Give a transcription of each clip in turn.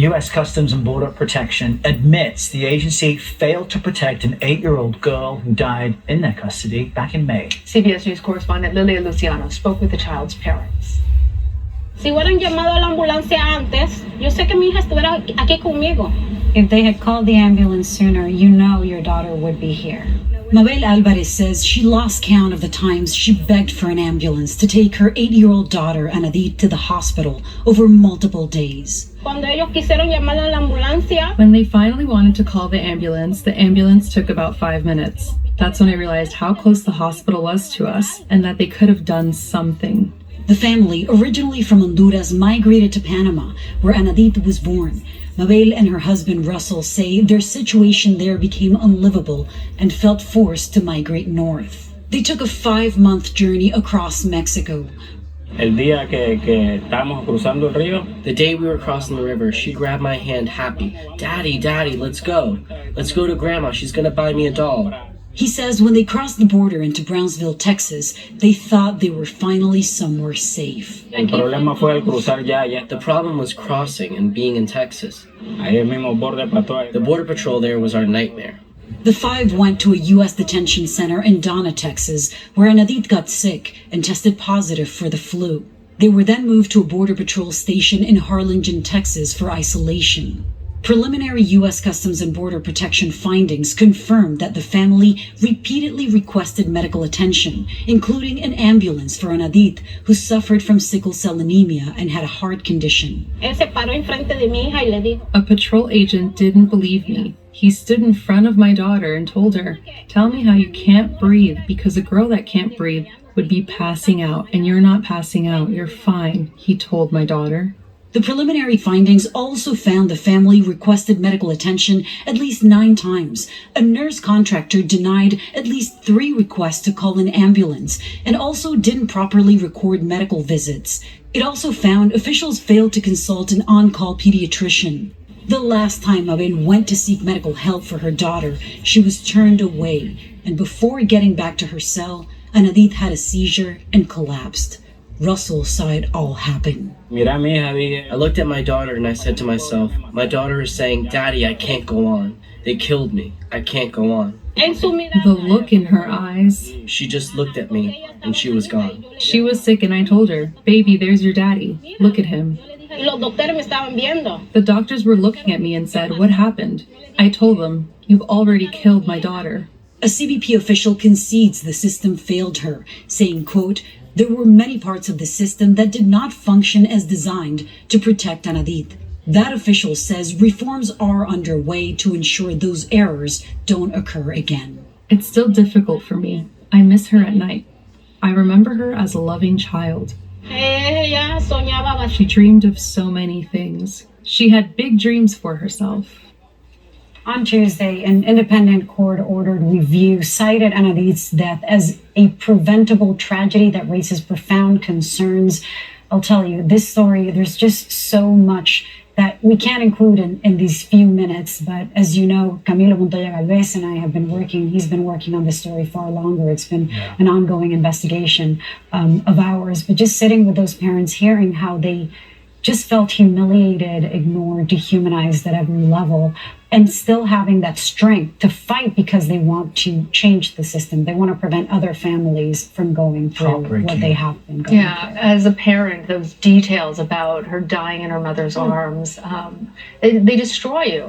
U.S. Customs and Border Protection admits the agency failed to protect an 8-year-old girl who died in their custody back in May. CBS News correspondent Lilia Luciano spoke with the child's parents. Si hubieran llamado a la ambulancia antes, yo sé que mi hija estuviera aquí conmigo. If they had called the ambulance sooner, you know your daughter would be here. Mabel Alvarez says she lost count of the times she begged for an ambulance to take her 8-year-old daughter, Anadit, to the hospital over multiple days. Cuando ellos quisieron llamar a la ambulancia, When they finally wanted to call the ambulance took about 5 minutes. That's when I realized how close the hospital was to us and that they could have done something. The family, originally from Honduras, migrated to Panama, where Anadit was born. Mabel and her husband Russell say their situation there became unlivable and felt forced to migrate north. They took a 5-month journey across Mexico. El día que estábamos cruzando el río, The day we were crossing the river, she grabbed my hand happy. Daddy, let's go. Let's go to Grandma. She's gonna buy me a doll. He says when they crossed the border into Brownsville, Texas, they thought they were finally somewhere safe. el problema fue al cruzar ya allá. The problem was crossing and being in Texas. Ahí el mismo borde patrón. The border patrol there was our nightmare. The 5 went to a U.S. detention center in Donna, Texas, where Anadit got sick and tested positive for the flu. They were then moved to a border patrol station in Harlingen, Texas for isolation. Preliminary U.S. Customs and Border Protection findings confirmed that the family repeatedly requested medical attention, including an ambulance for Anadit, who suffered from sickle cell anemia and had a heart condition. él se paró enfrente de mi hija y le dijo, A patrol agent didn't believe me. He stood in front of my daughter and told her, "Tell me how you can't breathe, because a girl that can't breathe would be passing out, and you're not passing out. You're fine," he told my daughter. The preliminary findings also found the family requested medical attention at least 9 times. A nurse contractor denied at least 3 requests to call an ambulance and also didn't properly record medical visits. It also found officials failed to consult an on-call pediatrician. The last time Mabel went to seek medical help for her daughter, she was turned away, and before getting back to her cell, Anadit had a seizure and collapsed. Russell saw it all happen. Mira mi hija, dije. I looked at my daughter and I said to myself, my daughter is saying, Daddy, I can't go on. They killed me. I can't go on. en su mirada, The look in her eyes. She just looked at me and she was gone. She was sick and I told her, "Baby, there's your daddy. Look at him." y los doctores me estaban viendo. The doctors were looking at me and said, "What happened?" I told them, "You've already killed my daughter." A CBP official concedes the system failed her, saying, quote, "There were many parts of the system that did not function as designed to protect Anadit." That official says reforms are underway to ensure those errors don't occur again. It's still difficult for me. I miss her at night. I remember her as a loving child. Ella soñaba She dreamed of so many things. She had big dreams for herself. On Tuesday, an independent court-ordered review cited Anadit's death as a preventable tragedy that raises profound concerns. I'll tell you, this story, there's just so much that we can't include in these few minutes. But as you know, Camilo Montoya Galvez and I have been he's been working on this story far longer. It's been an ongoing investigation of ours. But just sitting with those parents, hearing how they just felt humiliated, ignored, dehumanized at every level, and still having that strength to fight because they want to change the system. They want to prevent other families from going through what they have been going through. As a parent, those details about her dying in her mother's arms, they destroy you.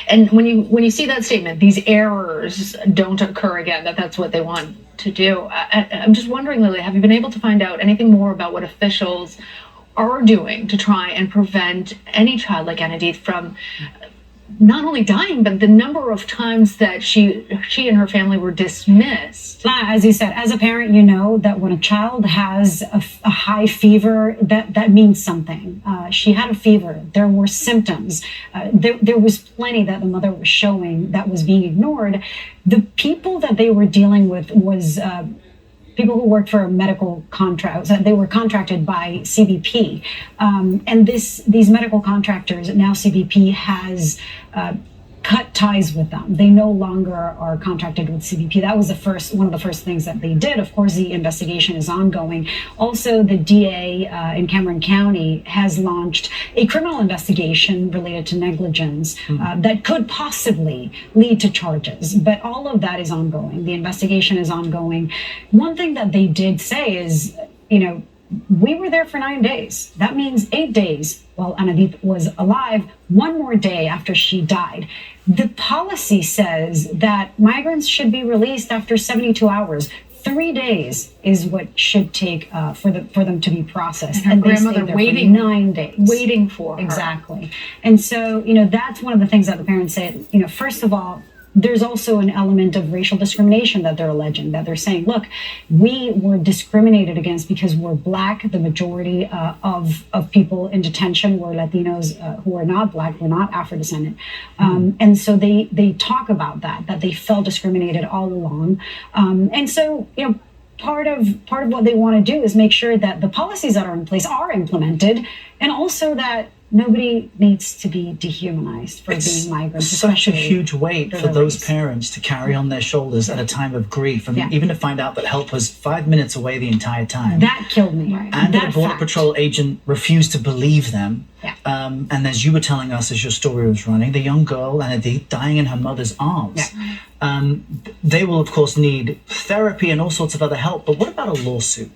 And when you see that statement, these errors don't occur again, that's what they want to do. I'm just wondering, Lily, have you been able to find out anything more about what officials are doing to try and prevent any child like Anadit from not only dying, but the number of times that she and her family were dismissed? As you said, as a parent, you know that when a child has a high fever, that means something. She had a fever. There were symptoms. There was plenty that the mother was showing that was being ignored. The people that they were dealing with was people who worked for a medical contract. They were contracted by CBP. And these medical contractors, now CBP has cut ties with them. They no longer are contracted with CBP. That was one of the first things that they did. Of course, the investigation is ongoing. Also, the DA in Cameron County has launched a criminal investigation related to negligence that could possibly lead to charges. But all of that is ongoing. The investigation is ongoing. One thing that they did say is, we were there for 9 days. That means 8 days while Anadit was alive, one more day after she died. The policy says that migrants should be released after 72 hours. 3 days is what should take for them to be processed. And her they stayed grandmother there waiting, for 9 days. waiting for her. Exactly. And so, that's one of the things that the parents said. First of all, there's also an element of racial discrimination that they're alleging, that they're saying, look, we were discriminated against because we're Black. The majority of people in detention were Latinos who are not Black, were not Afro-descendant. And so they talk about that they felt discriminated all along. And so, part of what they want to do is make sure that the policies that are in place are implemented, and also that nobody needs to be dehumanized for being migrants. Such a huge weight for those race. parents to carry on their shoulders at a time of grief. And even to find out that help was 5 minutes away the entire time. That killed me. And that a Border fact. Patrol agent refused to believe them. Yeah. And as you were telling us as your story was running, the young girl, Anadit, dying in her mother's arms. Yeah. They will, of course, need therapy and all sorts of other help. But what about a lawsuit?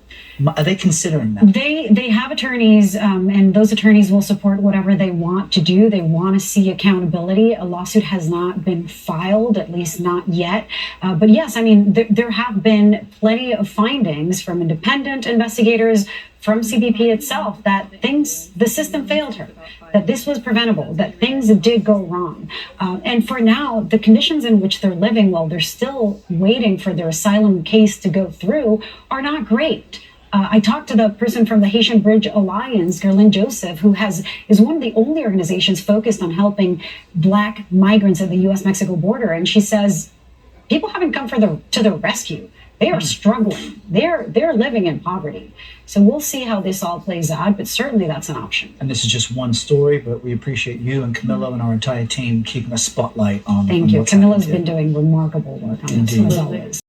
Are they considering that? They have attorneys, and those attorneys will support whatever they want to do. They want to see accountability. A lawsuit has not been filed, at least not yet. But yes, there have been plenty of findings from independent investigators, from CBP itself, that the system failed her, that this was preventable, that things did go wrong. And for now, the conditions in which they're living while they're still waiting for their asylum case to go through are not great. I talked to the person from the Haitian Bridge Alliance, Gerlin Joseph, who is one of the only organizations focused on helping Black migrants at the U.S.-Mexico border. And she says, people haven't come to the rescue. They are struggling. They're living in poverty. So we'll see how this all plays out, but certainly that's an option. And this is just one story, but we appreciate you and Camilo and our entire team keeping a spotlight on Thank you. what's happening Camilo's here. been doing remarkable work on this, Indeed. as always.